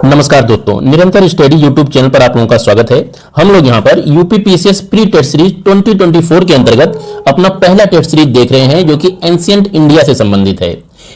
नमस्कार दोस्तों, निरंतर स्टडी यूट्यूब चैनल पर आप लोगों का स्वागत है। हम लोग यहाँ पर यूपीपीसीएस प्री टेस्ट सीरीज 2024 के अंतर्गत अपना पहला टेस्ट सीरीज देख रहे हैं जो कि एंशिएंट इंडिया से संबंधित है।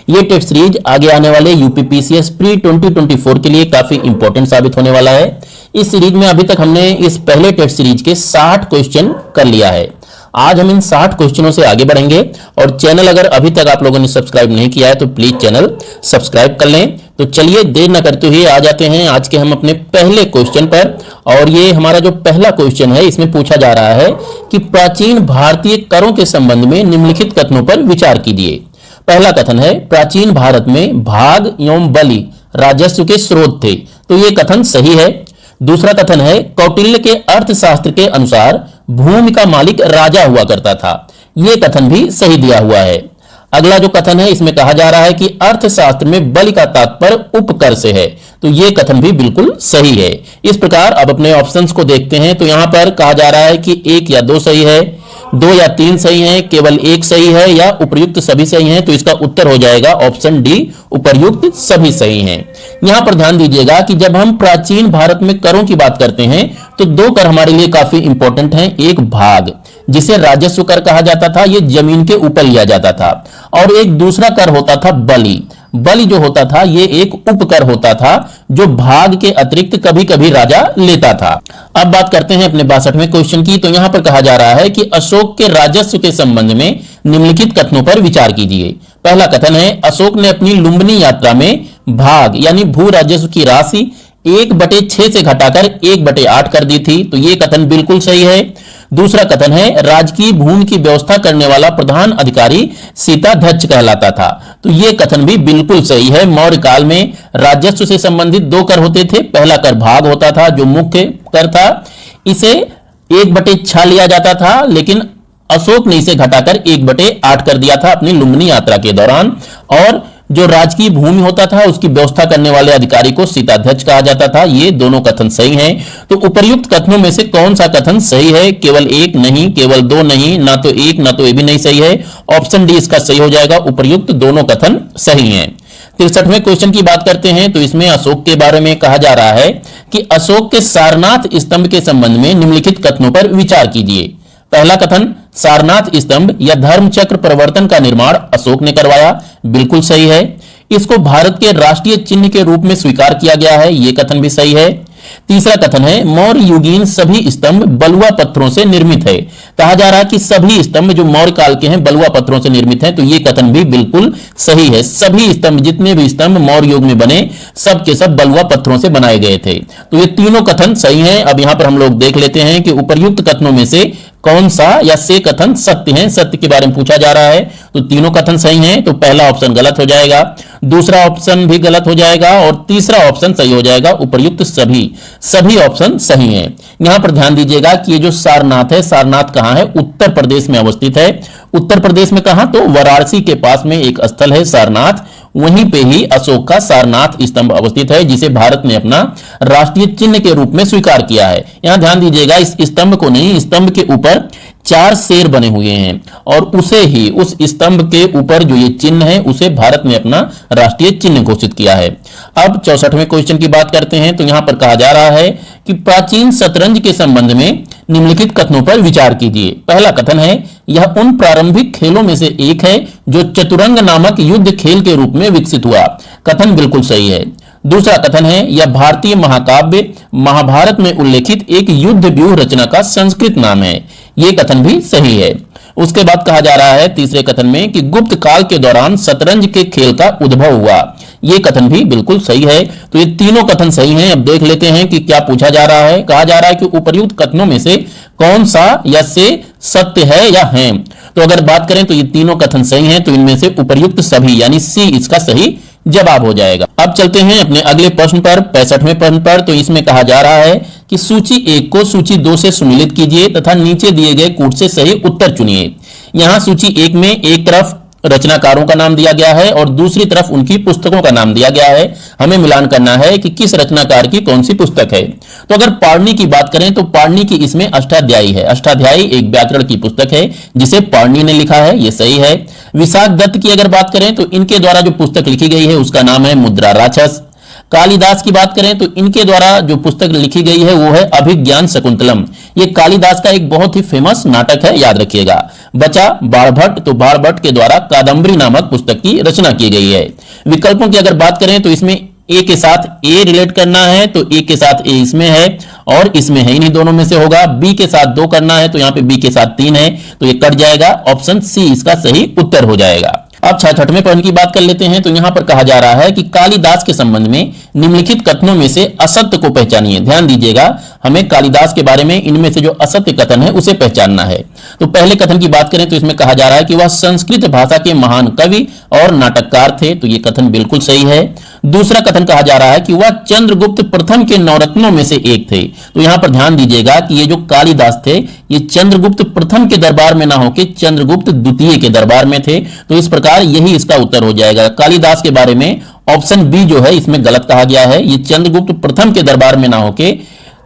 ये टेस्ट सीरीज आगे आने वाले यूपीपीसीएस प्री 2024 के लिए काफी इंपॉर्टेंट साबित होने वाला है। इस सीरीज में अभी तक हमने इस पहले टेस्ट सीरीज के 60 क्वेश्चन कर लिया है। आज हम इन 60 क्वेश्चनों से आगे बढ़ेंगे और चैनल अगर अभी तक आप लोगों ने सब्सक्राइब नहीं किया है तो प्लीज चैनल सब्सक्राइब कर लें। तो चलिए देर न करते हुए आ जाते हैं आज के हम अपने पहले क्वेश्चन पर। और ये हमारा जो पहला क्वेश्चन है इसमें पूछा जा रहा है कि प्राचीन भारतीय करों के संबंध में निम्नलिखित कथनों पर विचार कीजिए। पहला कथन है, प्राचीन भारत में भाग एवं बलि राजस्व के स्रोत थे, तो ये कथन सही है। दूसरा कथन है, कौटिल्य के अर्थशास्त्र के अनुसार भूमि का मालिक राजा हुआ करता था, यह कथन भी सही दिया हुआ है। अगला जो कथन है इसमें कहा जा रहा है कि अर्थशास्त्र में बलि का तात्पर्य उपकर से है, तो यह कथन भी बिल्कुल सही है। इस प्रकार अब अपने ऑप्शंस को देखते हैं। तो यहां पर कहा जा रहा है कि 1 या 2 सही है, 2 या 3 सही है, केवल 1 सही है या उपर्युक्त सभी सही हैं। तो इसका उत्तर हो जाएगा ऑप्शन डी, उपर्युक्त सभी सही हैं। यहां पर ध्यान दीजिएगा कि जब हम प्राचीन भारत में करों की बात करते हैं तो 2 कर हमारे लिए काफी इंपॉर्टेंट हैं। एक भाग जिसे राजस्व कर कहा जाता था, यह जमीन के ऊपर लिया जाता था, और एक दूसरा कर होता था बलि। बलि जो होता था यह एक उपकर होता था जो भाग के अतिरिक्त कभी कभी राजा लेता था। अब बात करते हैं अपने 62वें क्वेश्चन की। तो यहां पर कहा जा रहा है कि अशोक के राजस्व के संबंध में निम्नलिखित कथनों पर विचार कीजिए। पहला कथन है, अशोक ने अपनी लुम्बिनी यात्रा में भाग यानी भू राजस्व की राशि 1/6 से घटाकर 1/8 कर दी थी, तो यह कथन बिल्कुल सही है। दूसरा कथन है, राजकीय भूमि की व्यवस्था करने वाला प्रधान अधिकारी सीताध्यक्ष कहलाता था, तो यह कथन भी बिल्कुल सही है। मौर्य काल में राजस्व से संबंधित 2 कर होते थे। पहला कर भाग होता था जो मुख्य कर था, इसे 1/6 लिया जाता था, लेकिन अशोक ने इसे घटाकर 1/8 कर दिया था अपनी लुम्बिनी यात्रा के दौरान। और जो राजकीय भूमि होता था उसकी व्यवस्था करने वाले अधिकारी को सीताध्यक्ष कहा जाता था। ये दोनों कथन सही हैं। तो उपर्युक्त कथनों में से कौन सा कथन सही है? केवल 1 नहीं, केवल 2 नहीं, ना तो 1 ना तो ये भी नहीं सही है। ऑप्शन डी इसका सही हो जाएगा, उपर्युक्त दोनों कथन सही हैं। 63वें क्वेश्चन की बात करते हैं। तो इसमें अशोक के बारे में कहा जा रहा है कि अशोक के सारनाथ स्तंभ के संबंध में निम्नलिखित कथनों पर विचार कीजिए। पहला कथन, सारनाथ स्तंभ या धर्मचक्र प्रवर्तन का निर्माण अशोक ने करवाया, बिल्कुल सही है। इसको भारत के राष्ट्रीय चिन्ह के रूप में स्वीकार किया गया है, यह कथन भी सही है। तीसरा कथन है, मौर्य युगीन सभी स्तंभ बलुआ पत्थरों से निर्मित है। कहा जा रहा है कि सभी स्तंभ जो मौर्य काल के हैं बलुआ पत्थरों से निर्मित हैं, तो यह कथन भी बिल्कुल सही है। सभी स्तंभ, जितने भी स्तंभ मौर्य युग में बने, सब के सब बलुआ पत्थरों से बनाए गए थे। तो ये तीनों कथन सही हैं। अब यहां पर हम लोग देख लेते हैं कि उपर्युक्त कथनों में से कौन सा या से कथन सत्य है। सत्य के बारे में पूछा जा रहा है, तो तीनों कथन सही हैं। तो पहला ऑप्शन गलत हो जाएगा, दूसरा ऑप्शन भी गलत हो जाएगा और तीसरा ऑप्शन सही हो जाएगा, उपर्युक्त सभी ऑप्शन सही हैं। यहां पर ध्यान दीजिएगा कि ये जो सारनाथ है, सारनाथ कहां है? उत्तर प्रदेश में अवस्थित है। उत्तर प्रदेश में कहां? तो वाराणसी के पास में एक स्थल है सारनाथ, वहीं पे ही अशोक का सारनाथ स्तंभ अवस्थित है, जिसे भारत ने अपना राष्ट्रीय चिन्ह के रूप में स्वीकार किया है। यहां ध्यान दीजिएगा, इस स्तंभ को नहीं, स्तंभ के ऊपर 4 शेर बने हुए हैं और उसे ही, उस स्तंभ के ऊपर जो ये चिन्ह है, उसे भारत ने अपना राष्ट्रीय चिन्ह घोषित किया है। अब 64वें क्वेश्चन की बात करते हैं। तो यहां पर कहा जा रहा है कि प्राचीन शतरंज के संबंध में निम्नलिखित कथनों पर विचार कीजिए। पहला कथन है, यह उन प्रारंभिक खेलों में से एक है जो चतुरंग नामक युद्ध खेल के रूप में विकसित हुआ, कथन बिल्कुल सही है। दूसरा कथन है, यह भारतीय महाकाव्य महाभारत में उल्लेखित एक युद्ध व्यूह रचना का संस्कृत नाम है, यह कथन भी सही है। उसके बाद कहा जा रहा है तीसरे कथन में कि गुप्त काल के दौरान शतरंज के खेल का उद्भव हुआ, यह कथन भी बिल्कुल सही है। तो ये तीनों कथन सही हैं। अब देख लेते हैं कि क्या पूछा जा रहा है। कहा जा रहा है कि उपर्युक्त कथनों में से कौन सा या से सत्य है या है। तो अगर बात करें तो ये तीनों कथन सही हैं, तो इनमें से उपर्युक्त सभी यानी सी इसका सही जवाब हो जाएगा। अब चलते हैं अपने अगले प्रश्न पर, 65वें प्रश्न पर। तो इसमें कहा जा रहा है कि सूची 1 को सूची 2 से सुमेलित कीजिए तथा नीचे दिए गए कूट से सही उत्तर चुनिए। यहां सूची 1 में एक तरफ रचनाकारों का नाम दिया गया है और दूसरी तरफ उनकी पुस्तकों का नाम दिया गया है। हमें मिलान करना है कि किस रचनाकार की कौन सी पुस्तक है। तो अगर पाणिनि की बात करें तो पाणिनि की इसमें अष्टाध्यायी है। अष्टाध्यायी एक व्याकरण की पुस्तक है जिसे पाणिनि ने लिखा है, यह सही है। विशाख दत्त की अगर बात करें तो इनके द्वारा जो पुस्तक लिखी गई है उसका नाम है मुद्रा राक्षस। कालिदास की बात करें तो इनके द्वारा जो पुस्तक लिखी गई है वो है अभिज्ञान शकुंतलम। ये कालिदास का एक बहुत ही फेमस नाटक है, याद रखिएगा। बचा बाणभट्ट, तो बाणभट्ट के द्वारा कादंबरी नामक पुस्तक की रचना की गई है। विकल्पों की अगर बात करें तो इसमें ए के साथ ए रिलेट करना है तो ए के साथ ए इसमें है और इसमें है, इन्हीं दोनों में से होगा। बी के साथ 2 करना है तो यहां पे बी के साथ 3 है तो ये कट जाएगा। ऑप्शन सी इसका सही उत्तर हो जाएगा। अब 66वें प्रश्न की बात कर लेते हैं। तो यहां पर कहा जा रहा है कि कालिदास के संबंध में निम्नलिखित कथनों में से असत्य को पहचानिए। ध्यान दीजिएगा, हमें कालिदास के बारे में इनमें से जो असत्य कथन है उसे पहचानना है। तो पहले कथन की बात करें तो इसमें कहा जा रहा है कि वह संस्कृत भाषा के महान कवि और नाटककार थे, तो यह कथन बिल्कुल सही है। दूसरा कथन कहा जा रहा है कि वह चंद्रगुप्त प्रथम के नवरत्नों में से एक थे। तो यहां पर ध्यान दीजिएगा कि ये जो कालिदास थे ये चंद्रगुप्त प्रथम के दरबार में ना होकर चंद्रगुप्त द्वितीय के दरबार में थे, तो इस प्रकार यही इसका उत्तर हो जाएगा। कालिदास के बारे में ऑप्शन बी जो है इसमें गलत कहा गया है। ये चंद्रगुप्त प्रथम के दरबार में ना होके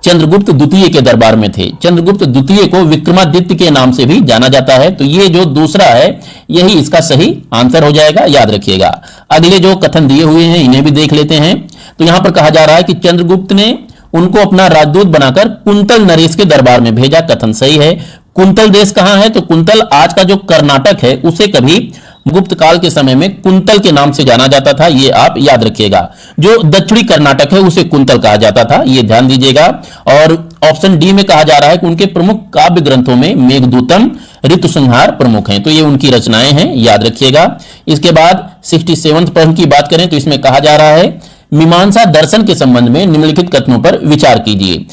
चंद्रगुप्त द्वितीय के दरबार में थे। चंद्रगुप्त द्वितीय को विक्रमादित्य के नाम से भी जाना जाता है, तो ये जो दूसरा है यही इसका सही आंसर हो जाएगा, याद रखिएगा। अगले जो कथन दिए हुए हैं इन्हें भी देख लेते हैं। तो यहां पर कहा जा रहा है कि चंद्रगुप्त ने उनको अपना राजदूत बनाकर कुंतल नरेश के दरबार में भेजा, कथन सही है। कुंतल देश कहां है? तो कुंतल आज का जो कर्नाटक है उसे कभी गुप्त काल के समय में कुंतल के नाम से जाना जाता था, ये आप याद रखिएगा। जो दक्षिणी कर्नाटक है उसे कुंतल कहा जाता था, ये ध्यान दीजिएगा। और ऑप्शन डी में कहा जा रहा है कि उनके प्रमुख काव्य ग्रंथों में मेघदूतम, ऋतुसंहार प्रमुख हैं, तो ये उनकी रचनाएं हैं, याद रखिएगा। इसके बाद 67वें प्रश्न की बात करें तो इसमें कहा जा रहा है मीमांसा दर्शन के संबंध में निम्नलिखित कथनों पर विचार कीजिए।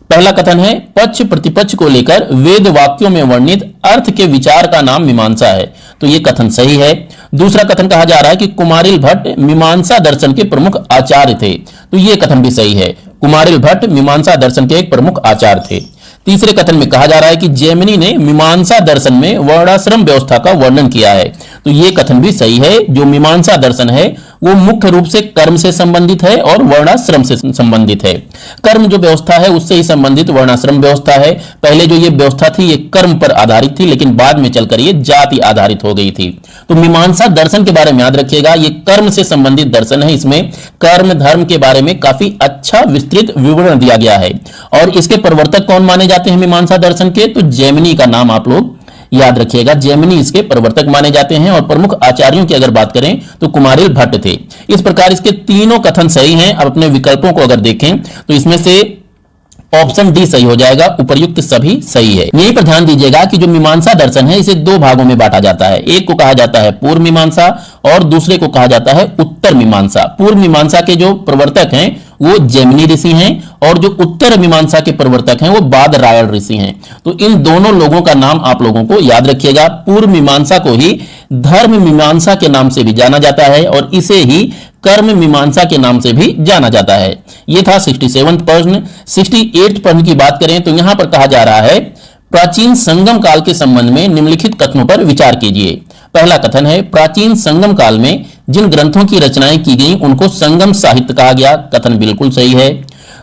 पहला कथन है पक्ष प्रतिपक्ष को लेकर वेद वाक्यों में वर्णित अर्थ के विचार का नाम मीमांसा है, तो यह कथन सही है। दूसरा कथन कहा जा रहा है कि कुमारिल भट्ट मीमांसा दर्शन के प्रमुख आचार्य थे, तो यह कथन भी सही है। कुमारिल भट्ट मीमांसा दर्शन के एक प्रमुख आचार्य थे। तीसरे कथन में कहा जा रहा है कि जैमिनी ने मीमांसा दर्शन में वर्णाश्रम व्यवस्था का वर्णन किया है, तो यह कथन भी सही है। जो मीमांसा दर्शन है वो मुख्य रूप से कर्म से संबंधित है और वर्णाश्रम से संबंधित है। कर्म जो व्यवस्था है उससे ही संबंधित वर्णाश्रम व्यवस्था है। पहले जो ये व्यवस्था थी ये कर्म पर आधारित थी, लेकिन बाद में चलकर ये जाति आधारित हो गई थी। तो मीमांसा दर्शन के बारे में याद रखिएगा, ये कर्म से संबंधित दर्शन है। इसमें कर्म धर्म के बारे में काफी अच्छा विस्तृत विवरण दिया गया है। और इसके प्रवर्तक कौन माने जाते हैं मीमांसा दर्शन के? तो जैमिनी का नाम आप लोग याद रखिएगा, जैमिनी इसके प्रवर्तक माने जाते हैं। और प्रमुख आचार्यों की अगर बात करें तो कुमारिल भट्ट थे। इस प्रकार इसके तीनों कथन सही हैं। अब अपने विकल्पों को अगर देखें तो इसमें से ऑप्शन डी सही हो जाएगा, उपर्युक्त सभी सही है। यहीं पर ध्यान दीजिएगा कि जो मीमांसा दर्शन है इसे 2 भागों में बांटा जाता है। एक को कहा जाता है पूर्व मीमांसा और दूसरे को कहा जाता है उत्तर मीमांसा। पूर्व मीमांसा के जो प्रवर्तक हैं वो जैमिनी ऋषि हैं और जो उत्तर मीमांसा के प्रवर्तक हैं वो बादरायण ऋषि हैं। तो इन दोनों लोगों का नाम आप लोगों को याद रखिएगा। पूर्व मीमांसा को ही धर्म मीमांसा के नाम से भी जाना जाता है और इसे ही कर्म मीमांसा के नाम से भी जाना जाता है। यह था 67वां प्रश्न। 68 प्रश्न की बात करें तो यहां पर कहा जा रहा है प्राचीन संगम काल के संबंध में निम्नलिखित कथनों पर विचार कीजिए। पहला कथन है प्राचीन संगम काल में जिन ग्रंथों की रचनाएं की गई उनको संगम साहित्य कहा गया, कथन बिल्कुल सही है।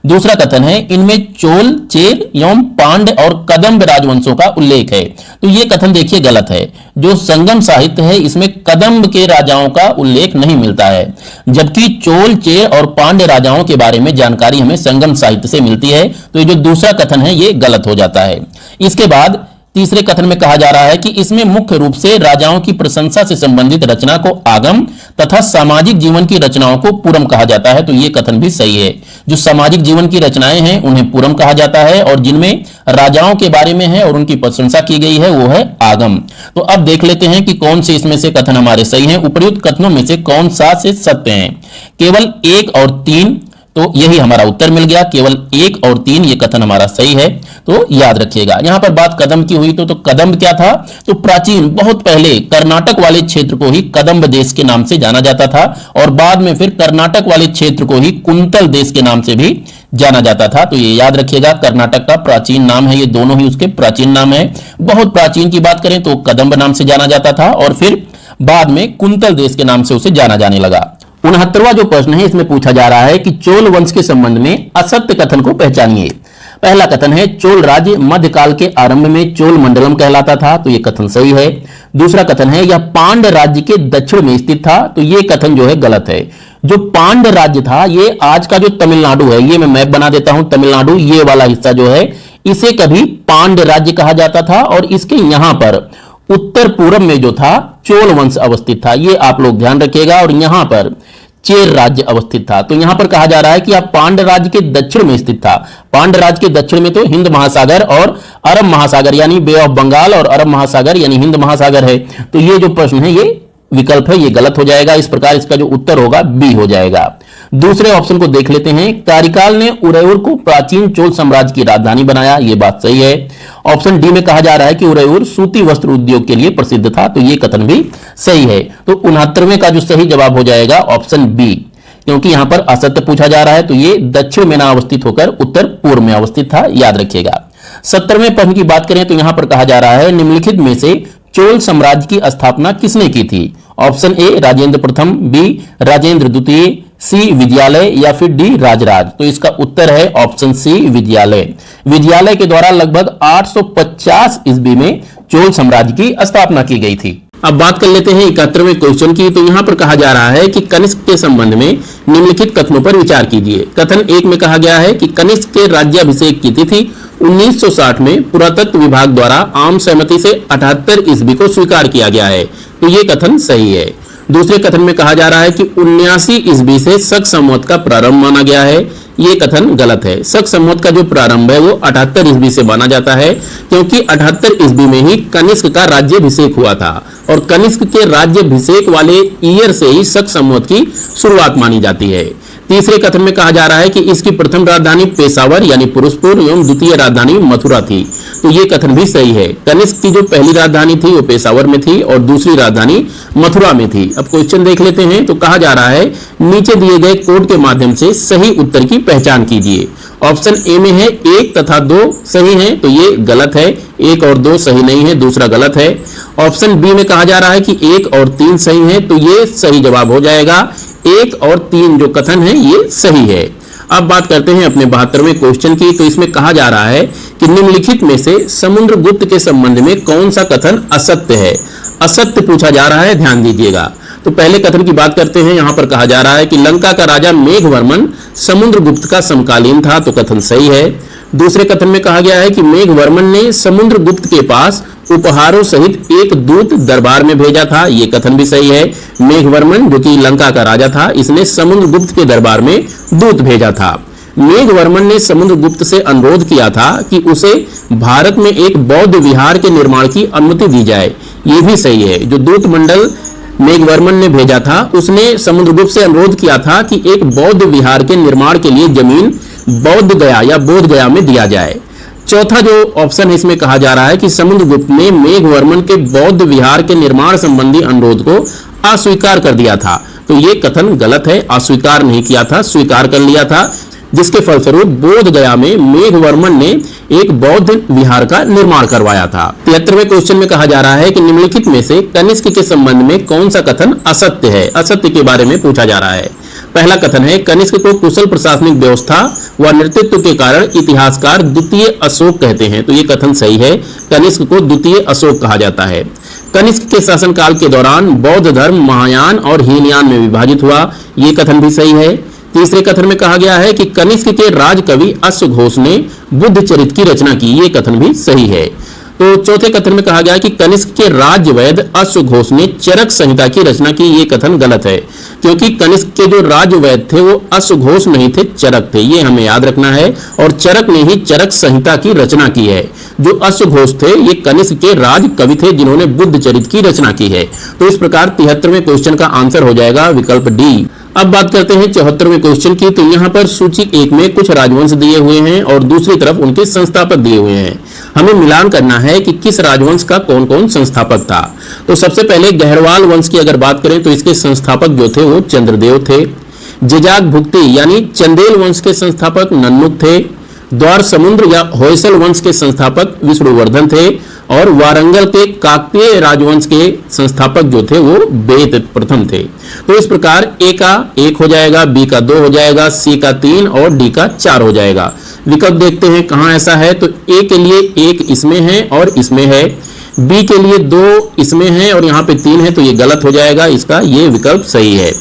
दूसरा कथन है इनमें चोल, चेर एवं पांड और कदम्ब राजवंशों का उल्लेख है, तो यह कथन देखिए गलत है। जो संगम साहित्य है इसमें कदम्ब के राजाओं का उल्लेख नहीं मिलता है, जबकि चोल, चेर और पांड्य राजाओं के बारे में जानकारी हमें संगम साहित्य से मिलती है, तो ये जो दूसरा कथन है ये गलत हो जाता है। इसके बाद तीसरे कथन में कहा जा रहा है कि इसमें मुख्य रूप से राजाओं की प्रशंसा से संबंधित रचना को आगम तथा सामाजिक जीवन की रचनाओं को पुरम कहा जाता है, तो यह कथन भी सही है। जो सामाजिक जीवन की रचनाएं हैं उन्हें पुरम कहा जाता है और जिनमें राजाओं के बारे में है और उनकी प्रशंसा की गई है वो है आगम। तो अब देख लेते हैं कि कौन से इसमें से कथन हमारे सही हैं। उपर्युक्त कथनों में से कौन सा से सत्य हैं? केवल 1 और 3, तो यही हमारा उत्तर मिल गया। केवल 1 और 3 ये कथन हमारा सही है, तो याद रखिएगा। यहां पर बात कदम्ब की हुई तो कदम्ब क्या था? तो प्राचीन बहुत पहले कर्नाटक वाले क्षेत्र को ही कदम्ब देश के नाम से जाना जाता था और बाद में फिर कर्नाटक वाले क्षेत्र को ही कुंतल देश के नाम से भी जाना जाता था, तो ये याद रखिएगा। कर्नाटक का प्राचीन नाम है, ये दोनों ही उसके प्राचीन नाम है। बहुत प्राचीन की बात करें तो कदम्ब नाम से जाना जाता था और फिर बाद में कुंतल देश के नाम से उसे जाना जाने लगा। 69वां जो प्रश्न है इसमें पूछा जा रहा है कि चोल वंश के संबंध में असत्य कथन को पहचानिए। पहला कथन है चोल राज्य मध्यकाल के आरंभ में चोल मंडलम कहलाता था, तो यह कथन सही है। दूसरा कथन है यह पांड्य राज्य के दक्षिण में स्थित था, तो यह कथन जो है गलत है। जो पांड्य राज्य था, ये आज का जो तमिलनाडु है, ये मैं मैप बना देता हूं, तमिलनाडु ये वाला हिस्सा जो है इसे कभी पांड्य राज्य कहा जाता था, और इसके यहां पर उत्तर पूर्व में जो था चोल वंश अवस्थित था, ये आप लोग ध्यान रखिएगा। और यहां पर चेर राज्य अवस्थित था। तो यहां पर कहा जा रहा है कि आप पांड्य राज्य के दक्षिण में स्थित था। पांड्य राज्य के दक्षिण में तो हिंद महासागर और अरब महासागर यानी बे ऑफ बंगाल और अरब महासागर यानी हिंद महासागर है। तो ये जो प्रश्न है, ये विकल्प है, ये गलत हो जाएगा। इस प्रकार इसका जो उत्तर होगा बी हो जाएगा। दूसरे ऑप्शन को देख लेते हैं। कारिकाल ने उरैयूर को प्राचीन चोल साम्राज्य की राजधानी बनाया, यह बात सही है। ऑप्शन डी में कहा जा रहा है कि उरैयूर सूती वस्त्र उद्योग के लिए प्रसिद्ध था, तो यह कथन भी सही है। तो 69वें का जो सही जवाब हो जाएगा ऑप्शन बी, क्योंकि यहां पर असत्य पूछा जा रहा है, तो यह दक्षिण में ना अवस्थित होकर उत्तर पूर्व में अवस्थित था, याद रखिएगा। 70वें प्रश्न की बात करें तो यहां पर कहा जा रहा है निम्नलिखित में से चोल साम्राज्य की स्थापना किसने की थी? ऑप्शन ए राजेंद्र प्रथम, बी राजेंद्र द्वितीय, सी विद्यालय या फिर डी राजराज। तो इसका उत्तर है ऑप्शन सी विद्यालय। विद्यालय के द्वारा लगभग 850 ईस्वी में चोल साम्राज्य की स्थापना की गई थी। अब बात कर लेते हैं 71वें क्वेश्चन की। तो यहां पर कहा जा रहा है कि कनिष्क के संबंध में निम्नलिखित कथनों पर विचार कीजिए। कथन 1 में कहा गया है कि कनिष्क के राज्याभिषेक की तिथि 1960 में पुरातत्व विभाग द्वारा आम सहमति से 78 ईस्वी को स्वीकार किया गया है, तो यह कथन सही है। दूसरे कथन में कहा जा रहा है कि 79 ईस्वी से शक संवत का प्रारंभ माना गया है, यह कथन गलत है। शक संवत का जो प्रारंभ है वो 78 ईस्वी से माना जाता है, क्योंकि 78 ईस्वी में ही कनिष्क का राज्याभिषेक हुआ था, और कनिष्क के राज्याभिषेक वाले ईयर से ही शक संवत की शुरुआत मानी जाती है। तीसरे कथन में कहा जा रहा है कि इसकी प्रथम राजधानी पेशावर यानी पुरुषपुर एवं द्वितीय राजधानी मथुरा थी, तो ये कथन भी सही है। कनिष्क की जो पहली राजधानी थी वो पेशावर में थी और दूसरी राजधानी मथुरा में थी। अब क्वेश्चन देख लेते हैं। तो कहा जा रहा है नीचे दिए गए कोड के माध्यम से सही उत्तर की पहचान कीजिए। ऑप्शन ए में है 1 तथा 2 सही है, तो ये गलत है। 1 और 2 सही नहीं है, दूसरा गलत है। ऑप्शन बी में कहा जा रहा है कि 1 और 3 सही है, तो ये सही जवाब हो जाएगा। 1 और 3 जो कथन है ये सही है। अब बात करते हैं अपने 72वें क्वेश्चन की। तो इसमें कहा जा रहा है कि निम्नलिखित में से समुद्रगुप्त के संबंध में कौन सा कथन असत्य है? असत्य पूछा जा रहा है, ध्यान दीजिएगा। तो पहले कथन की बात करते हैं। यहां पर कहा जा रहा है कि लंका का राजा मेघवर्मन समुद्रगुप्त का समकालीन था, तो कथन सही है। दूसरे कथन में कहा गया है कि मेघवर्मन ने समुद्रगुप्त के पास उपहारों सहित एक दूत दरबार में भेजा था, यह कथन भी सही है। मेघवर्मन जो कि लंका का राजा था, इसने समुद्रगुप्त के दरबार में दूत भेजा था। मेघवर्मन ने समुद्रगुप्त से अनुरोध किया था कि उसे भारत में एक बौद्ध विहार के निर्माण की अनुमति दी जाए, यह भी सही है। जो दूत मंडल मेघवर्मन ने भेजा था उसने समुद्रगुप्त से अनुरोध किया था कि एक बौद्ध विहार के निर्माण के लिए जमीन बौद्ध गया या बोध गया में दिया जाए। चौथा जो ऑप्शन है इसमें कहा जा रहा है कि समुद्रगुप्त ने मेघवर्मन के बौद्ध विहार के निर्माण संबंधी अनुरोध को अस्वीकार कर दिया था, तो यह कथन गलत है। अस्वीकार नहीं किया था, स्वीकार कर लिया था, जिसके फलस्वरूप बोध गया में मेघवर्मन ने एक बौद्ध विहार का निर्माण करवाया था। 73वें क्वेश्चन में कहा जा रहा है कि निम्नलिखित में से कनिष्क के संबंध में कौन सा कथन असत्य है? असत्य के बारे में पूछा जा रहा है। पहला कथन है कनिष्क को कुशल प्रशासनिक व्यवस्था व नेतृत्व के कारण इतिहासकार द्वितीय अशोक कहते हैं, तो यह कथन सही है। कनिष्क को द्वितीय अशोक कहा जाता है। कनिष्क के शासनकाल के दौरान बौद्ध धर्म महायान और हीनयान में विभाजित हुआ, यह कथन भी सही है। तीसरे कथन में कहा गया है कि कनिष्क के राजकवि अश्वघोष ने बुद्ध चरित की रचना की, यह कथन भी सही है। तो चौथे कथन में कहा गया कि कनिष्क के राजवैद्य अश्वघोष ने चरक संहिता की रचना की, यह कथन गलत है, क्योंकि कनिष्क के जो राजवैद्य थे वो अश्वघोष नहीं थे, चरक थे, ये हमें याद रखना है। और चरक ने ही चरक संहिता की रचना की है। जो अश्वघोष थे ये कनिष्क के राज कवि थे जिन्होंने बुद्ध चरित की रचना की है। तो इस प्रकार 73वें क्वेश्चन का आंसर हो जाएगा विकल्प डी। अब बात करते हैं 74वें क्वेश्चन की। तो यहाँ पर सूची 1 में कुछ राजवंश दिए हुए हैं और दूसरी तरफ उनके संस्थापक दिए हुए हैं। हमें मिलान करना है कि किस राजवंश का कौन कौन संस्थापक था। तो सबसे पहले गहरवाल वंश की अगर बात करें तो इसके संस्थापक जो थे वो चंद्रदेव थे। जिजाग भुक्ति यानी चंदेल वंश के संस्थापक नन्नुक थे। द्वार समुद्र या होयसल वंश के संस्थापक विष्णुवर्धन थे। और वारंगल के काकतीय राजवंश के संस्थापक जो थे वो बेत प्रथम थे। तो इस प्रकार ए का 1 हो जाएगा, बी का 2 हो जाएगा, सी का 3 और डी का 4 हो जाएगा। विकल्प देखते हैं कहां ऐसा है। तो ए के लिए 1 इसमें है और इसमें है, बी के लिए 2 इसमें है और यहाँ पे 3 है, तो ये गलत हो जाएगा, इसका ये विकल्प सही है।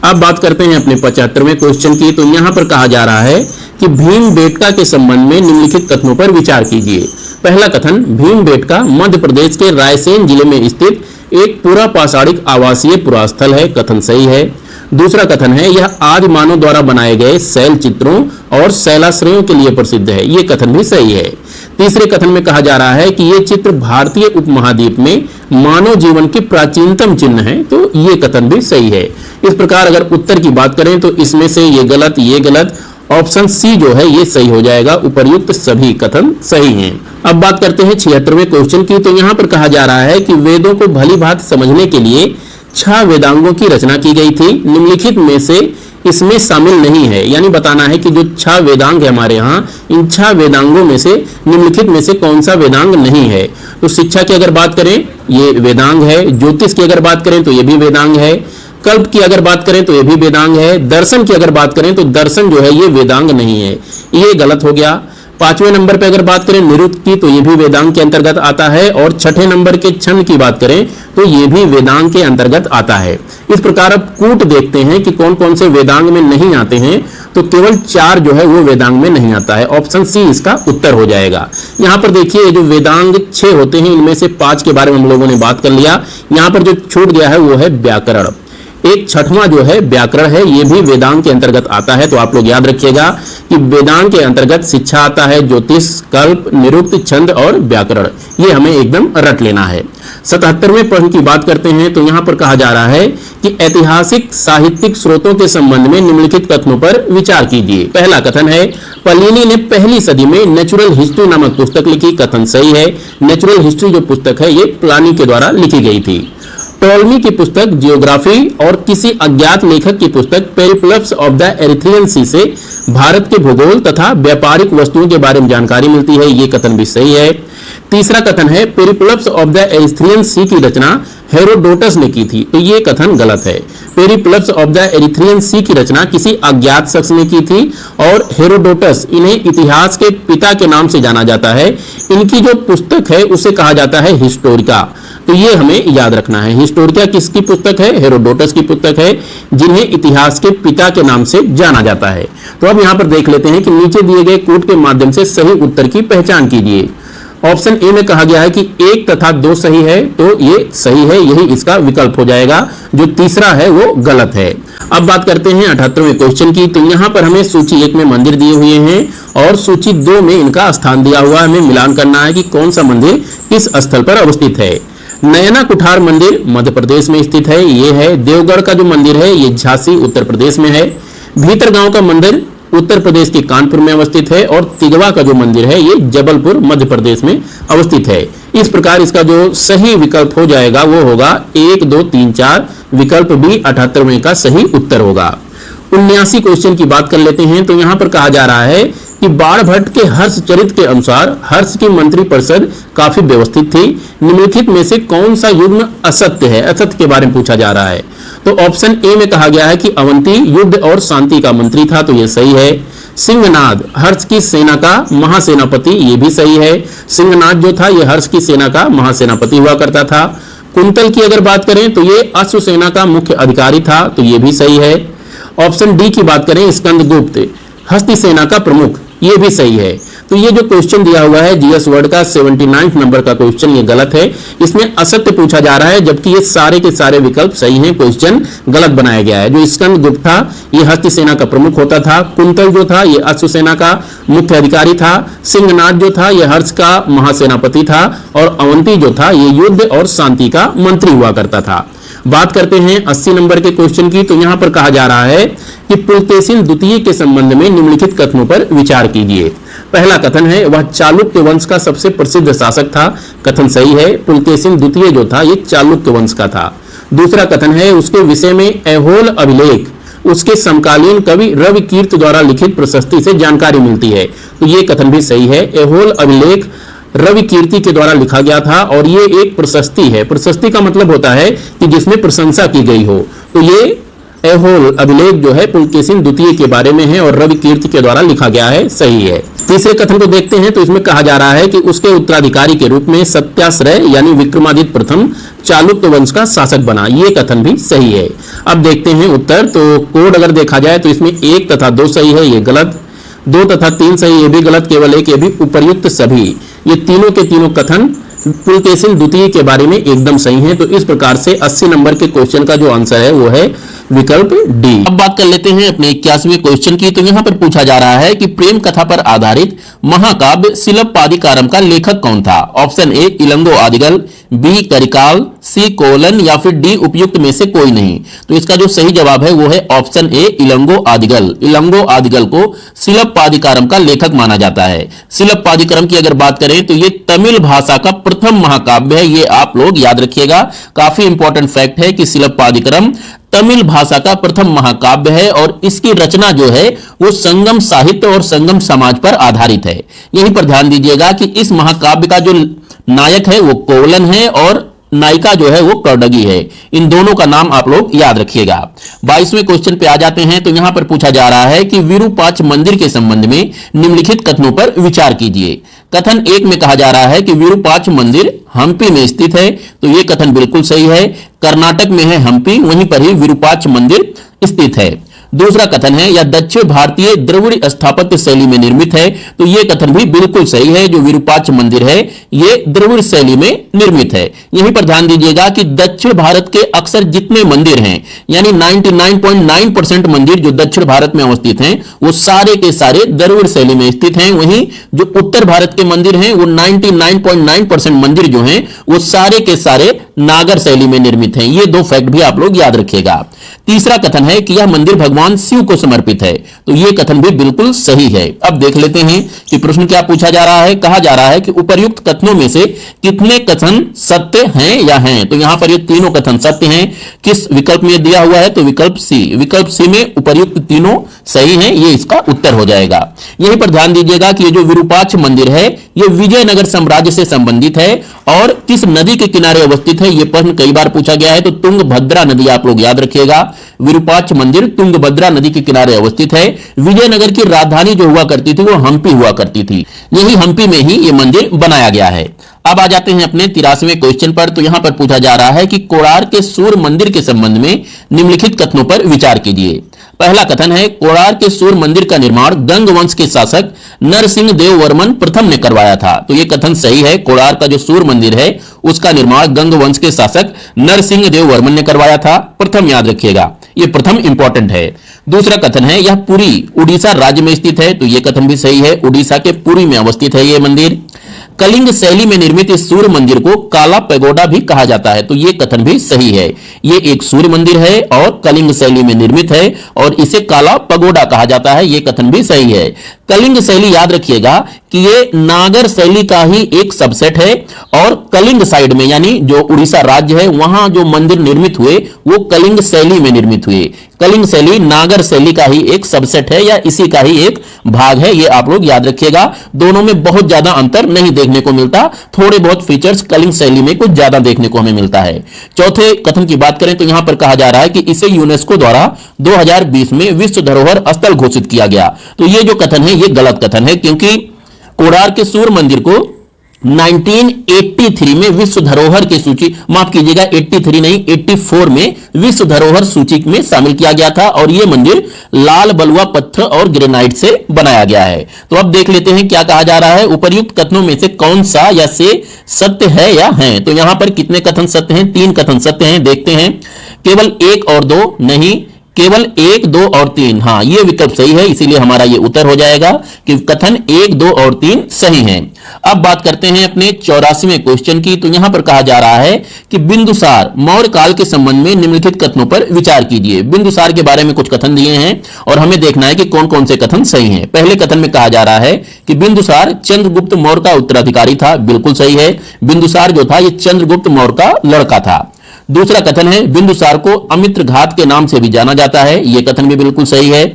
अब बात करते हैं अपने 75वें क्वेश्चन की। तो यहाँ पर कहा जा रहा है कि भीमबेटका के संबंध में निम्नलिखित कथनों पर विचार कीजिए। पहला कथन, भीमबेटका मध्य प्रदेश के रायसेन जिले में स्थित एक पूरा पाषाणिक आवासीय पुरास्थल है, कथन सही है। दूसरा कथन है, यह आदि मानव द्वारा बनाए गए शैल चित्रों और शैलाश्रयों के लिए प्रसिद्ध है, ये कथन भी सही है। तीसरे कथन में कहा जा रहा है कि ये चित्र भारतीय उपमहाद्वीप में मानव जीवन के प्राचीनतम चिन्ह है, तो ये कथन भी सही है। इस प्रकार अगर उत्तर की बात करें तो इसमें से ये गलत, ऑप्शन सी जो है ये सही हो जाएगा। उपर्युक्त सभी कथन सही हैं। अब बात करते हैं 76वें क्वेश्चन की। तो यहाँ पर कहा जा रहा है कि वेदों को भली भांति समझने के लिए 6 वेदांगों की रचना की गई थी, निम्नलिखित में से इसमें शामिल नहीं है। यानी बताना है कि जो 6 वेदांग है हमारे यहाँ, इन 6 वेदांगों में से निम्नलिखित में से कौन सा वेदांग नहीं है। तो शिक्षा की अगर बात करें ये वेदांग है, ज्योतिष की अगर बात करें तो ये भी वेदांग है, कल्प की अगर बात करें तो ये भी वेदांग है, दर्शन की अगर बात करें तो दर्शन जो है ये वेदांग नहीं है, ये गलत हो गया। 5वें नंबर पे अगर बात करें निरुक्त की तो ये भी वेदांग के अंतर्गत आता है, और 6ठे नंबर के छंद की बात करें तो ये भी वेदांग के अंतर्गत आता है। इस प्रकार अब कूट देखते हैं कि कौन कौन से वेदांग में नहीं आते हैं। तो केवल 4 जो है वो वेदांग में नहीं आता है, ऑप्शन सी इसका उत्तर हो जाएगा। यहाँ पर देखिए जो वेदांग 6 होते हैं इनमें से 5 के बारे में हम लोगों ने बात कर लिया। यहाँ पर जो छूट गया है वो है व्याकरण। एक 6वां जो है व्याकरण है, ये भी वेदांग के अंतर्गत आता है। तो आप लोग याद रखिएगा कि वेदांग के अंतर्गत शिक्षा आता है, ज्योतिष, कल्प, निरुक्त, छंद और व्याकरण, ये हमें एकदम रट लेना है। 77वें प्रश्न की बात करते हैं। तो यहाँ पर कहा जा रहा है कि ऐतिहासिक साहित्यिक स्रोतों के संबंध में निम्नलिखित कथनों पर विचार कीजिए। पहला कथन है, प्लिनी ने पहली सदी में नेचुरल हिस्ट्री नामक पुस्तक लिखी, कथन सही है। नेचुरल हिस्ट्री जो पुस्तक है ये प्लिनी के द्वारा लिखी गई थी। टॉलमी की पुस्तक जियोग्राफी और किसी अज्ञात लेखक की पुस्तक पेरिप्लस ऑफ द एरिथ्रियन सी से भारत के भूगोल तथा व्यापारिक वस्तुओं के बारे में जानकारी मिलती है, ये कथन भी सही है। तीसरा कथन है, पेरिप्लस ऑफ द एरिथ्रियन सी की रचना हेरोडोटस ने की थी, तो ये कथन गलत है। पेरिप्लस ऑफ द एरिथ्रियन सी की रचना किसी अज्ञात शख्स ने की थी, और हेरोडोटस इन्हें इतिहास के पिता के नाम से जाना जाता है। इनकी जो पुस्तक है उसे कहा जाता है हिस्टोरिका, तो ये हमें याद रखना है। हिस्टोरिका किसकी पुस्तक है? हेरोडोटस की पुस्तक है, जिन्हें इतिहास के पिता के नाम से जाना जाता है। तो अब यहाँ पर देख लेते हैं कि नीचे दिए गए कोड के माध्यम से सही उत्तर की पहचान कीजिए। ऑप्शन ए में कहा गया है कि 1 तथा 2 सही है, तो ये सही है, यही इसका विकल्प हो जाएगा। जो तीसरा है वो गलत है। अब बात करते हैं 78वें क्वेश्चन की। तो यहाँ पर हमें सूची 1 में मंदिर दिए हुए हैं और सूची 2 में इनका स्थान दिया हुआ है। हमें मिलान करना है कि कौन सा मंदिर किस स्थल पर अवस्थित है। नयना कुठार मंदिर मध्य प्रदेश में स्थित है, ये है। देवगढ़ का जो मंदिर है ये झांसी उत्तर प्रदेश में है। भीतरगांव का मंदिर उत्तर प्रदेश के कानपुर में अवस्थित है, और तिगवा का जो मंदिर है ये जबलपुर मध्य प्रदेश में अवस्थित है। इस प्रकार इसका जो सही विकल्प हो जाएगा वो होगा 1, 2, 3, 4, विकल्प बी 78वें का सही उत्तर होगा। 79 क्वेश्चन की बात कर लेते हैं। तो यहाँ पर कहा जा रहा है कि बाणभट्ट के हर्ष चरित के अनुसार हर्ष की मंत्रिपरिषद काफी व्यवस्थित थी, निम्नलिखित में से कौन सा युग्म असत्य है? असत्य के बारे में पूछा जा रहा है। तो ऑप्शन ए में कहा गया है कि अवंती युद्ध और शांति का मंत्री था, तो यह सही है। सिंहनाद हर्ष की सेना का महासेनापति, ये भी सही है। सिंहनाद जो था ये हर्ष की सेना का महासेनापति हुआ करता था। कुंतल की अगर बात करें तो ये अश्व सेना का मुख्य अधिकारी था, तो ये भी सही है। ऑप्शन डी की बात करें स्कंदगुप्त हस्ती सेना का प्रमुख, ये भी सही है। तो ये जो क्वेश्चन दिया हुआ है जीएस वर्ड का 79 नंबर का क्वेश्चन, ये गलत है। इसमें असत्य पूछा जा रहा है, जबकि ये सारे के सारे विकल्प सही हैं। क्वेश्चन गलत बनाया गया है। जो स्कंदगुप्त था ये हस्ती सेना का प्रमुख होता था। कुंतल जो था ये अश्व सेना का मुख्य अधिकारी था। सिंहनाद जो था ये हर्ष का महासेनापति था, और अवंती जो था ये युद्ध और शांति का मंत्री हुआ करता था। बात करते हैं 80 नंबर के क्वेश्चन की। तो यहाँ पर कहा जा रहा है कि पुलकेशिन द्वितीय के संबंध में निम्नलिखित कथनों पर विचार कीजिए। पहला कथन है वह चालुक्य वंश का सबसे प्रसिद्ध शासक था, कथन सही है। पुलकेशिन द्वितीय जो था ये चालुक्य वंश का था। दूसरा कथन है उसके विषय में ऐहोल अभिलेख उसके समकालीन कवि रवि कीर्त द्वारा लिखित प्रशस्ति से जानकारी मिलती है, तो ये कथन भी सही है। ऐहोल अभिलेख रवि कीर्ति के द्वारा लिखा गया था, और ये एक प्रशस्ति है। प्रशस्ति का मतलब होता है कि जिसमें प्रशंसा की गई हो, तो ये ऐहोल अभिलेख जो है पुलकेशिन द्वितीय के बारे में है और रवि कीर्ति के द्वारा लिखा गया है, सही है। तीसरे कथन को देखते हैं तो इसमें कहा जा रहा है कि उसके उत्तराधिकारी के रूप में सत्याश्रय यानी विक्रमादित्य प्रथम चालुक्य वंश का शासक बना, ये कथन भी सही है। अब देखते हैं उत्तर। तो कोड अगर देखा जाए तो इसमें 1 तथा 2 सही है, ये गलत। 2 तथा 3 सही, ये भी गलत। केवल एक, ये भी उपर्युक्त सभी, ये तीनों के तीनों कथन पुलकेशिन द्वितीय के बारे में एकदम सही है। तो इस प्रकार से 80 नंबर के क्वेश्चन का जो आंसर है वो है विकल्प डी। अब बात कर लेते हैं अपने 81वें क्वेश्चन की। तो यहां पर पूछा जा रहा है कि प्रेम कथा पर आधारित महाकाव्य शिलप्पादिकारम का लेखक कौन था? Option A Ilango Adigal, B Karikal, C Kolan या फिर डी उपयुक्त में से कोई नहीं। तो इसका जो सही जवाब है वो है ऑप्शन ए इलंगो आदिगल। इलंगो आदिगल को शिलप्पादिकारम का लेखक माना जाता है। शिलप्पादिकारम की अगर बात करें तो ये तमिल भाषा का प्रथम महाकाव्य है, ये आप लोग याद रखिएगा। काफी इंपॉर्टेंट फैक्ट है कि शिलप्पादिकारम तमिल भाषा का प्रथम महाकाव्य है और इसकी रचना जो है वो संगम साहित्य और संगम समाज पर आधारित है। यहीं पर ध्यान दीजिएगा कि इस महाकाव्य का जो नायक है वो कोवलन है और नायिका जो है वो कर्डगी है। इन दोनों का नाम आप लोग याद रखिएगा। 22वें क्वेश्चन पे आ जाते हैं। तो यहां पर पूछा जा रहा है कि विरूपाक्ष मंदिर के संबंध में निम्नलिखित कथनों पर विचार कीजिए। कथन 1 में कहा जा रहा है कि विरूपाक्ष मंदिर हम्पी में स्थित है, तो यह कथन बिल्कुल सही है। कर्नाटक में है हम्पी, वहीं पर ही विरूपाक्ष मंदिर स्थित है। दूसरा कथन है यह दक्षिण भारतीय द्रविड़ स्थापत्य शैली में निर्मित है, तो यह कथन भी बिल्कुल सही है। जो विरूपाक्ष मंदिर है यह द्रविड़ शैली में निर्मित है। यहीं पर ध्यान दीजिएगा कि दक्षिण भारत के अक्सर जितने मंदिर हैं यानी 99.9% मंदिर जो दक्षिण भारत में अवस्थित हैं वो सारे के सारे द्रविड़ शैली में स्थित हैं। वहीं जो उत्तर भारत के मंदिर हैं वो 99.9% मंदिर जो हैं वो सारे के सारे नागर शैली में निर्मित हैं। ये दो फैक्ट भी आप लोग याद रखिएगा। तीसरा कथन है कि यह मंदिर भगवान शिव को समर्पित है, तो यह कथन भी बिल्कुल सही है। अब देख लेते हैं कि प्रश्न क्या पूछा जा रहा है। कहा जा रहा है कि उपर्युक्त कथनों में से कितने कथन सत्य हैं या हैं। तो यहां पर ये तीनों कथन सत्य हैं। किस विकल्प में दिया हुआ है? तो विकल्प सी। विकल्प सी में उपर्युक्त तीनों सही हैं, ये इसका उत्तर हो जाएगा। यहीं पर ध्यान दीजिएगा कि ये जो विरूपाक्ष मंदिर है ये विजयनगर साम्राज्य से संबंधित है और किस नदी के किनारे अवस्थित है, यह प्रश्न कई बार पूछा गया है। तो तुंगभद्रा नदी आप लोग याद रखिएगा। विरूपाक्ष मंदिर तुंगभद्रा नदी के किनारे अवस्थित है। विजयनगर की राजधानी जो हुआ करती थी वो हम्पी हुआ करती थी, यही हम्पी में ही ये मंदिर बनाया गया है। अब आ जाते हैं अपने 83वें क्वेश्चन पर। तो यहां पर पूछा जा रहा है कि कोणार्क के सूर्य मंदिर के संबंध में निम्नलिखित कथनों पर विचार कीजिए। पहला कथन है कोणार्क के सूर्य मंदिर का निर्माण गंग वंश के शासक नरसिंह देव वर्मन प्रथम ने करवाया था, तो यह कथन सही है। कोणार्क का जो सूर्य मंदिर है उसका निर्माण गंग वंश के शासक नरसिंह देव वर्मन ने करवाया था। प्रथम याद रखिएगा, यह प्रथम इंपॉर्टेंट है। दूसरा कथन है यह पुरी उड़ीसा राज्य में स्थित है, तो यह कथन भी सही है। उड़ीसा के पुरी में अवस्थित है यह मंदिर। कलिंग शैली में निर्मित इस सूर्य मंदिर को काला पैगोडा भी कहा जाता है, तो यह कथन भी सही है। यह एक सूर्य मंदिर है और कलिंग शैली में निर्मित है और इसे काला पगोडा कहा जाता है, यह कथन भी सही है। कलिंग शैली याद रखिएगा कि ये नागर शैली का ही एक सबसेट है और कलिंग साइड में यानी जो उड़ीसा राज्य है वहां जो मंदिर निर्मित हुए वो कलिंग शैली में निर्मित हुए। कलिंग शैली नागर शैली का ही एक सबसेट है या इसी का ही एक भाग है, ये आप लोग याद रखिएगा। दोनों में बहुत ज्यादा अंतर नहीं देखने को मिलता, थोड़े बहुत फीचर्स कलिंग शैली में कुछ ज्यादा देखने को हमें मिलता है। चौथे कथन की बात करें तो यहां पर कहा जा रहा है कि इसे यूनेस्को द्वारा 2020 में विश्व धरोहर स्थल घोषित किया गया, तो ये जो कथन है ये गलत कथन है, क्योंकि कोणार्क के सूर्य मंदिर को 1983 में विश्व धरोहर की सूची, माफ कीजिएगा 83 नहीं 84 में विश्व धरोहर सूची में शामिल किया गया था और यह मंदिर लाल बलुआ पत्थर और ग्रेनाइट से बनाया गया है। तो अब देख लेते हैं क्या कहा जा रहा है। उपर्युक्त कथनों में से कौन सा या से सत्य है या है। तो यहां पर कितने कथन सत्य हैं? 3 कथन सत्य हैं, देखते हैं। केवल 1 और 2 नहीं, केवल 1, 2 और 3, हाँ ये विकल्प सही है, इसीलिए हमारा ये उत्तर हो जाएगा कि कथन 1, 2 और 3 सही हैं। अब बात करते हैं अपने 84वें क्वेश्चन की। तो यहां पर कहा जा रहा है कि बिंदुसार मौर्य काल के संबंध में निम्नलिखित कथनों पर विचार कीजिए। बिंदुसार के बारे में कुछ कथन दिए हैं और हमें देखना है कि कौन कौन से कथन सही हैं। पहले कथन में कहा जा रहा है कि बिंदुसार चंद्रगुप्त मौर्य का उत्तराधिकारी था, बिल्कुल सही है। बिंदुसार जो था ये चंद्रगुप्त मौर्य का लड़का था। दूसरा कथन है बिंदुसार को अमित्र घात के नाम से भी जाना जाता है, यह कथन भी बिल्कुल सही है।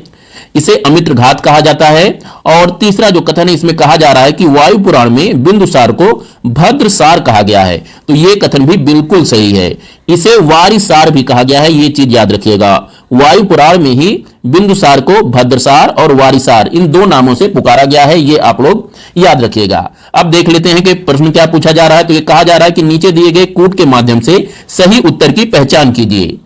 इसे अमित्र घात कहा जाता है। और तीसरा जो कथन है इसमें कहा जा रहा है कि वायु पुराण में बिंदुसार को भद्रसार कहा गया है, तो यह कथन भी बिल्कुल सही है। इसे वारिसार भी कहा गया है, यह चीज याद रखिएगा। वायु पुराण में ही बिंदुसार को भद्रसार और वारिसार इन दो नामों से पुकारा गया है, यह आप लोग याद रखिएगा। अब देख लेते हैं कि प्रश्न क्या पूछा जा रहा है। तो यह कहा जा रहा है कि नीचे दिए गए कूट के माध्यम से सही उत्तर की पहचान कीजिए।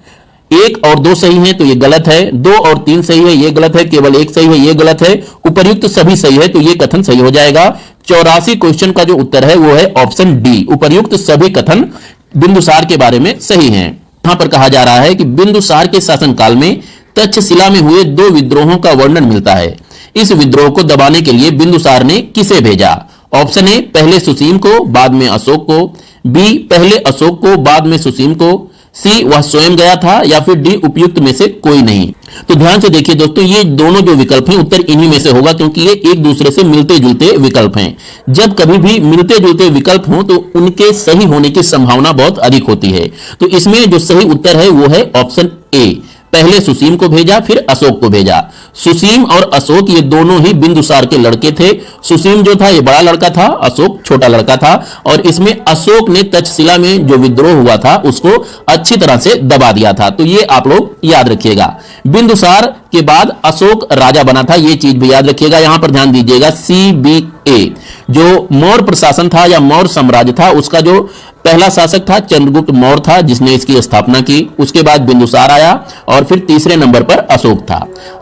1 और 2 सही है तो ये गलत है, 2 और 3 सही है ये गलत है, केवल 1 सही है ये गलत है, उपर्युक्त सभी सही है तो ये कथन सही हो जाएगा। 84 क्वेश्चन का जो उत्तर है वो है ऑप्शन डी, उपर्युक्त सभी कथन बिंदुसार के बारे में सही हैं। यहां पर कहा जा रहा है कि बिंदुसार के शासनकाल में तक्षशिला में हुए 2 विद्रोहों का वर्णन मिलता है। इस विद्रोह को दबाने के लिए बिंदुसार ने किसे भेजा? ऑप्शन ए पहले सुसीम को बाद में अशोक को, बी पहले अशोक को बाद में सुसीम को, सी वह स्वयं गया था, या फिर डी उपयुक्त में से कोई नहीं। तो ध्यान से देखिए दोस्तों, ये दोनों जो विकल्प हैं उत्तर इन्हीं में से होगा, क्योंकि ये एक दूसरे से मिलते जुलते विकल्प हैं। जब कभी भी मिलते जुलते विकल्प हों तो उनके सही होने की संभावना बहुत अधिक होती है। तो इसमें जो सही उत्तर है वो है ऑप्शन ए, पहले सुसीम को भेजा फिर अशोक को भेजा। सुसीम और अशोक ये दोनों ही बिंदुसार के लड़के थे। सुसीम जो था ये बड़ा लड़का था, अशोक छोटा लड़का था, और इसमें अशोक ने तक्षशिला में जो विद्रोह हुआ था उसको अच्छी तरह से दबा दिया था। तो ये आप लोग याद रखिएगा। बिंदुसार के बाद अशोक राजा बना था, ये चीज भी याद रखिएगा। यहां पर ध्यान दीजिएगा, CBA जो मौर्य प्रशासन था या मौर्य साम्राज्य था उसका जो पहला शासक था चंद्रगुप्त मौर्य था जिसने इसकी स्थापना की। उसके बाद बिंदुसार आया और फिर तीसरे नंबर पर अशोक था।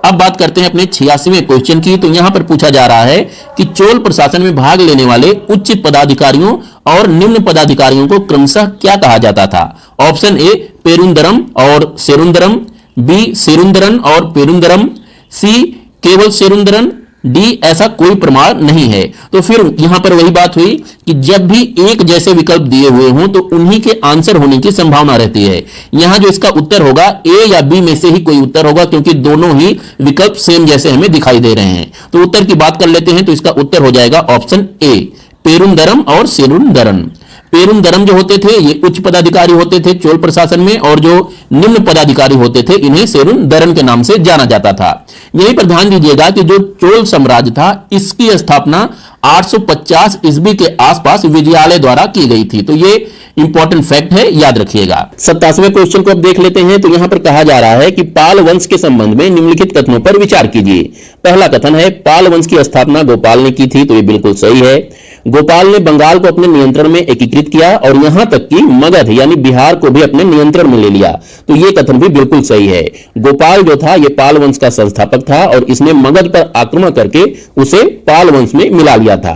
अब बात करते हैं अपने 86वें क्वेश्चन की। तो यहां पर पूछा जा रहा है कि चोल प्रशासन में भाग लेने वाले उच्च पदाधिकारियों और निम्न पदाधिकारियों को क्रमशः क्या कहा जाता था? ऑप्शन ए पेरुंदरम और सेरुंदरम, बी सेरुंदरन और पेरुंदरम, सी केवल सेरुंदरन, डी ऐसा कोई प्रमाण नहीं है। तो फिर यहां पर वही बात हुई कि जब भी एक जैसे विकल्प दिए हुए हों तो उन्हीं के आंसर होने की संभावना रहती है। यहां जो इसका उत्तर होगा ए या बी में से ही कोई उत्तर होगा, क्योंकि दोनों ही विकल्प सेम जैसे हमें दिखाई दे रहे हैं। तो उत्तर की बात कर लेते हैं, तो इसका उत्तर हो जाएगा ऑप्शन ए, पेरुंदरम और सेरुंदरन। पेरुंदरम जो होते थे ये उच्च पदाधिकारी होते थे चोल प्रशासन में, और जो निम्न पदाधिकारी होते थे इन्हें सेरुंदरन के नाम से जाना जाता था। यहीं पर ध्यान दीजिएगा कि जो चोल साम्राज्य था इसकी स्थापना 850 ईस्वी के आसपास विजयालय द्वारा की गई थी। तो ये इंपॉर्टेंट फैक्ट है, याद रखिएगा। 87वें क्वेश्चन को अब देख लेते हैं। तो यहां पर कहा जा रहा है कि पाल वंश के संबंध में निम्नलिखित कथनों पर विचार कीजिए। पहला कथन है पाल वंश की स्थापना गोपाल ने की थी, तो ये बिल्कुल सही है। गोपाल ने बंगाल को अपने नियंत्रण में एकीकृत किया और यहां तक कि मगध यानी बिहार को भी अपने नियंत्रण में ले लिया, तो यह कथन भी बिल्कुल सही है। गोपाल जो था यह पाल वंश का संस्थापक था और इसने मगध पर आक्रमण करके उसे पाल वंश में मिला लिया था।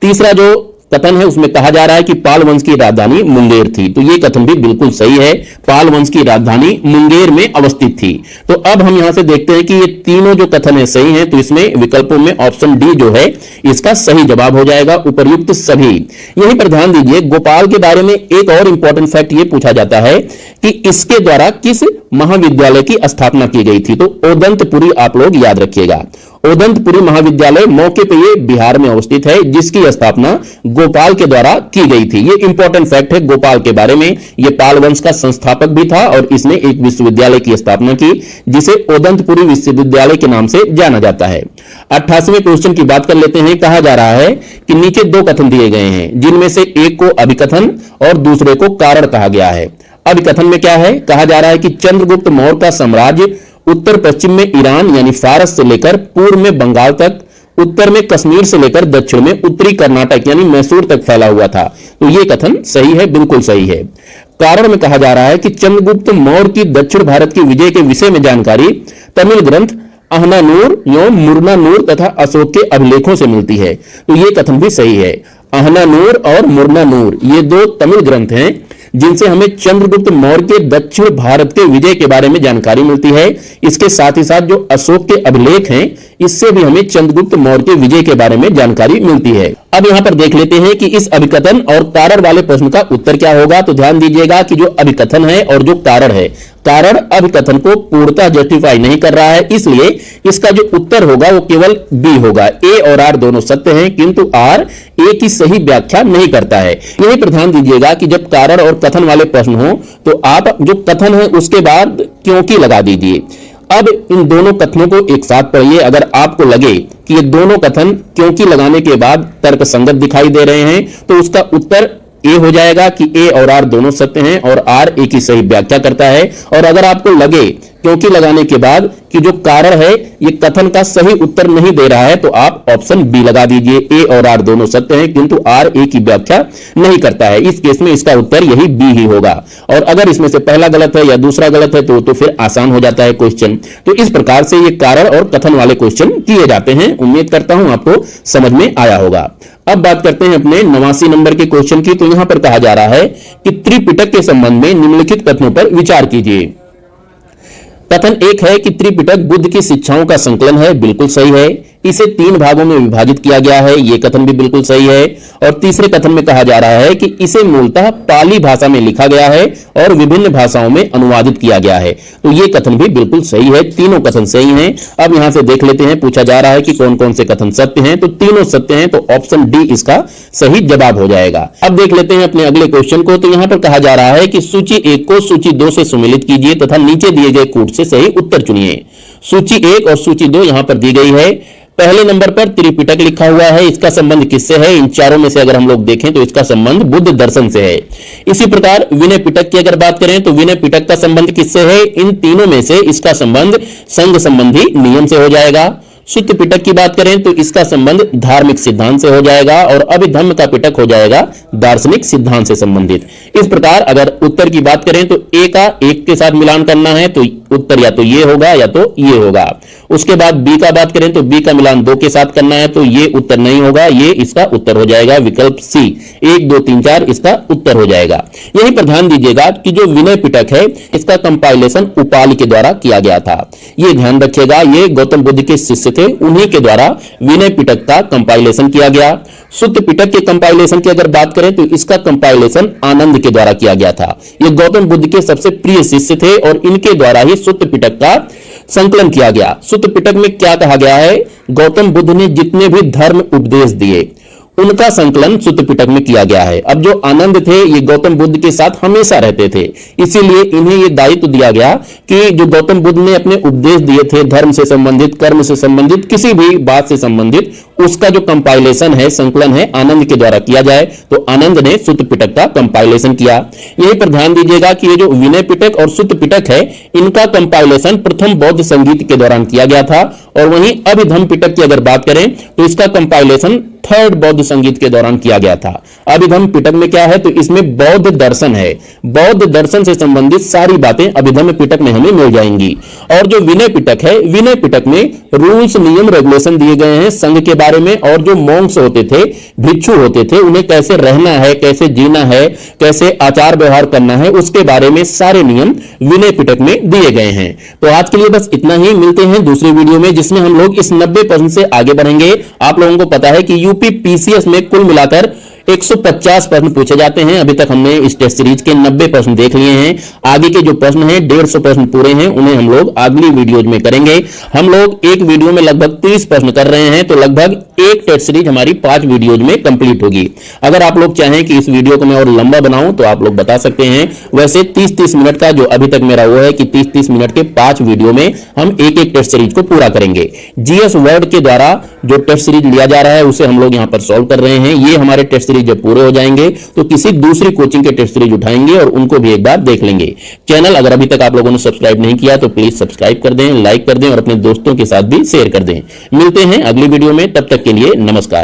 तीसरा जो कथन है उसमें कहा जा रहा है कि पाल वंश की राजधानी मुंगेर थी, तो यह कथन भी बिल्कुल सही है। पाल वंश की राजधानी मुंगेर में अवस्थित थी। तो अब हम यहां से देखते हैं कि ये तीनों जो कथन है सही हैं, तो इसमें विकल्पों में ऑप्शन डी जो है इसका सही जवाब हो जाएगा, उपर्युक्त सभी। यहीं पर ध्यान दीजिए, गोपाल के बारे में एक और इंपॉर्टेंट फैक्ट ये पूछा जाता है कि इसके द्वारा किस महाविद्यालय की स्थापना की गई थी। तो ओदंतपुरी आप लोग याद रखिएगा। ओदंतपुरी महाविद्यालय मौके पे ये बिहार में अवस्थित है, जिसकी स्थापना गोपाल के द्वारा की गई थी। ये इंपॉर्टेंट फैक्ट है गोपाल के बारे में। ये पाल वंश का संस्थापक भी था और इसने एक विश्वविद्यालय की स्थापना की जिसे ओदंतपुरी विश्वविद्यालय के नाम से जाना जाता है। 88वें क्वेश्चन की बात कर लेते हैं। कहा जा रहा है कि नीचे 2 कथन दिए गए हैं जिनमें से एक को अभिकथन और दूसरे को कारण कहा गया है। अभिकथन में क्या है? कहा जा रहा है कि चंद्रगुप्त मौर्य का साम्राज्य उत्तर पश्चिम में ईरान यानी फारस से लेकर पूर्व में बंगाल तक, उत्तर में कश्मीर से लेकर दक्षिण में उत्तरी कर्नाटक यानी मैसूर तक फैला हुआ था। तो यह कथन सही है, बिल्कुल सही है। कारण में कहा जा रहा है कि चंद्रगुप्त मौर्य की दक्षिण भारत की विजय के विषय में जानकारी तमिल ग्रंथ अहनानूर एवं मुरनानूर तथा अशोक के अभिलेखों से मिलती है। तो यह कथन भी सही है। अहनानूर और मुरनानूर ये 2 तमिल ग्रंथ हैं जिनसे हमें चंद्रगुप्त मौर्य के दक्षिण भारत के विजय के बारे में जानकारी मिलती है। इसके साथ ही साथ जो अशोक के अभिलेख हैं इससे भी हमें चंद्रगुप्त मौर्य के विजय के बारे में जानकारी मिलती है। अब यहां पर देख लेते हैं कि इस अभिकथन और कारण वाले प्रश्न का उत्तर क्या होगा। तो ध्यान दीजिएगा कि जो अभिकथन है और जो कारण है, कारण अभिकथन को पूर्णतः जस्टिफाई नहीं कर रहा है, इसलिए इसका जो उत्तर होगा वो केवल बी होगा। ए और आर दोनों सत्य हैं, किंतु आर ए की सही व्याख्या नहीं करता है। यही पर ध्यान दीजिएगा कि जब कारण और कथन वाले प्रश्न हो तो आप जो कथन है उसके बाद क्योंकि लगा दीजिए। अब इन दोनों कथनों को एक साथ पढ़िए। अगर आपको लगे कि ये दोनों कथन क्योंकि लगाने के बाद तर्कसंगत दिखाई दे रहे हैं तो उसका उत्तर ए हो जाएगा कि ए और आर दोनों सत्य हैं और आर ए की सही व्याख्या करता है। और अगर आपको लगे क्योंकि लगाने के बाद कि जो कारण है ये कथन का सही उत्तर नहीं दे रहा है तो आप ऑप्शन बी लगा दीजिए, ए और आर दोनों सत्य हैं किंतु आर ए की व्याख्या नहीं करता है। इस केस में इसका उत्तर यही बी ही होगा। और अगर इसमें से पहला गलत है या दूसरा गलत है तो फिर आसान हो जाता है क्वेश्चन। तो इस प्रकार से ये कारण और कथन वाले क्वेश्चन किए जाते हैं। उम्मीद करता हूं आपको समझ में आया होगा। अब बात करते हैं अपने 89 नंबर के क्वेश्चन की। तो यहां पर कहा जा रहा है कि त्रिपिटक के संबंध में निम्नलिखित कथनों पर विचार कीजिए। कथन एक है कि त्रिपिटक बुद्ध की शिक्षाओं का संकलन है, बिल्कुल सही है। इसे 3 भागों में विभाजित किया गया है, यह कथन भी बिल्कुल सही है। और तीसरे कथन में कहा जा रहा है कि इसे मूलतः पाली भाषा में लिखा गया है और विभिन्न भाषाओं में अनुवादित किया गया है, तो यह कथन भी बिल्कुल सही है। तीनों कथन सही हैं। अब यहां से देख लेते हैं, पूछा जा रहा है कि कौन कौन से कथन सत्य हैं, तो तीनों सत्य हैं, तो ऑप्शन डी इसका सही जवाब हो जाएगा। अब देख लेते हैं अपने अगले क्वेश्चन को। तो यहां पर कहा जा रहा है कि सूची 1 को सूची 2 से सुमेलित कीजिए तथा नीचे दिए गए कूट से सही उत्तर चुनिए। सूची 1 और सूची 2 यहां पर दी गई है। पहले नंबर पर त्रिपिटक लिखा हुआ है, इसका संबंध किससे है? इन चारों में से अगर हम लोग देखें तो इसका संबंध बुद्ध दर्शन से है। इसी प्रकार विनय पिटक की अगर बात करें तो विनय पिटक का संबंध किससे है? इन तीनों में से इसका संबंध संघ संबंधी नियम से हो जाएगा। सुत्त पिटक की बात करें तो इसका संबंध धार्मिक सिद्धांत से हो जाएगा और अभिधम्म का पिटक हो जाएगा दार्शनिक सिद्धांत से संबंधित। इस प्रकार अगर उत्तर की बात करें तो ए का 1 के साथ मिलान करना है तो उत्तर या तो ये होगा या तो ये होगा। उसके बाद बी का बात करें तो बी का मिलान 2 के साथ करना है तो ये उत्तर नहीं होगा, ये इसका उत्तर हो जाएगा विकल्प सी, 1 2 3 4 इसका उत्तर हो जाएगा। यहीं पर ध्यान दीजिएगा कि जो विनय पिटक है इसका कंपाइलेशन उपालि के द्वारा किया गया था। ये ध्यान रखिएगा, ये गौतम बुद्ध के शिष्य थे, उन्हीं के द्वारा विनय पिटक का कंपाइलेशन किया गया। सुत्त पिटक के कंपाइलेशन की अगर बात करें तो इसका कंपाइलेशन आनंद के द्वारा किया गया था। ये गौतम बुद्ध के सबसे प्रिय शिष्य थे और इनके द्वारा ही सुत्त पिटक का संकलन किया गया। सुत्त पिटक में क्या कहा गया है? गौतम बुद्ध ने जितने भी धर्म उपदेश दिए उनका संकलन सुत्त पिटक में किया गया है। अब जो आनंद थे ये गौतम बुद्ध के साथ हमेशा रहते थे, इसीलिए इन्हें ये दायित्व दिया गया कि जो गौतम बुद्ध ने अपने उपदेश दिए थे धर्म से संबंधित, कर्म से संबंधित, किसी भी बात से संबंधित, उसका जो कंपाइलेशन है, संकलन है, आनंद के द्वारा किया जाए। तो आनंद ने सुत्त पिटक का कंपाइलेशन किया। यहीं पर ध्यान दीजिएगा कि ये जो विनय पिटक और सुत्त पिटक है इनका कंपाइलेशन प्रथम बौद्ध संगीत के दौरान किया गया था। और वहीं अभिधम्म पिटक की अगर बात करें तो इसका कंपाइलेशन थर्ड बौद्ध संगीत के दौरान किया गया था। अभिधम्म पिटक में क्या है? तो इसमें बौद्ध दर्शन है, बौद्ध दर्शन से संबंधित सारी बातें अभिधम्म पिटक में हमें मिल जाएंगी। और जो विनय पिटक है, विनय पिटक में रूल्स, नियम, रेगुलेशन दिए गए हैं संघ के बारे में, और जो मोंक्स होते थे, भिक्षु होते थे, उन्हें कैसे रहना है, कैसे जीना है, कैसे आचार व्यवहार करना है, उसके बारे में सारे नियम विनय पिटक में दिए गए हैं। तो आज के लिए बस इतना ही। मिलते हैं दूसरी वीडियो में जिसमें हम लोग इस 90% से आगे बढ़ेंगे। आप लोगों को पता है कि यूपी पीसीएस में कुल मिलाकर 150 प्रश्न पूछे जाते हैं। अभी तक हमने इस टेस्ट सीरीज के 90 प्रश्न देख लिए हैं। आगे के जो प्रश्न हैं 150 प्रश्न पूरे हैं, उन्हें हम लोग अगली वीडियोज में करेंगे। हम लोग एक वीडियो में लगभग 30 प्रश्न कर रहे हैं, तो लगभग एक टेस्ट सीरीज हमारी 5 वीडियोज में कंप्लीट होगी। अगर आप लोग चाहें कि इस वीडियो को मैं और लंबा बनाऊं तो आप लोग बता सकते हैं। वैसे 30-30 मिनट का जो अभी तक मेरा वो है कि 30-30 मिनट के 5 वीडियो में हम एक एक टेस्ट सीरीज को पूरा करेंगे। जीएस वर्ड के द्वारा जो टेस्ट सीरीज लिया जा रहा है उसे हम लोग यहां पर सॉल्व कर रहे हैं। ये हमारे टेस्ट सीरीज जब पूरे हो जाएंगे तो किसी दूसरी कोचिंग के टेस्ट सीरीज उठाएंगे और उनको भी एक बार देख लेंगे। चैनल अगर अभी तक आप लोगों ने सब्सक्राइब नहीं किया तो प्लीज सब्सक्राइब कर दें, लाइक कर दें और अपने दोस्तों के साथ भी शेयर कर दें। मिलते हैं अगली वीडियो में, तब तक के लिए नमस्कार।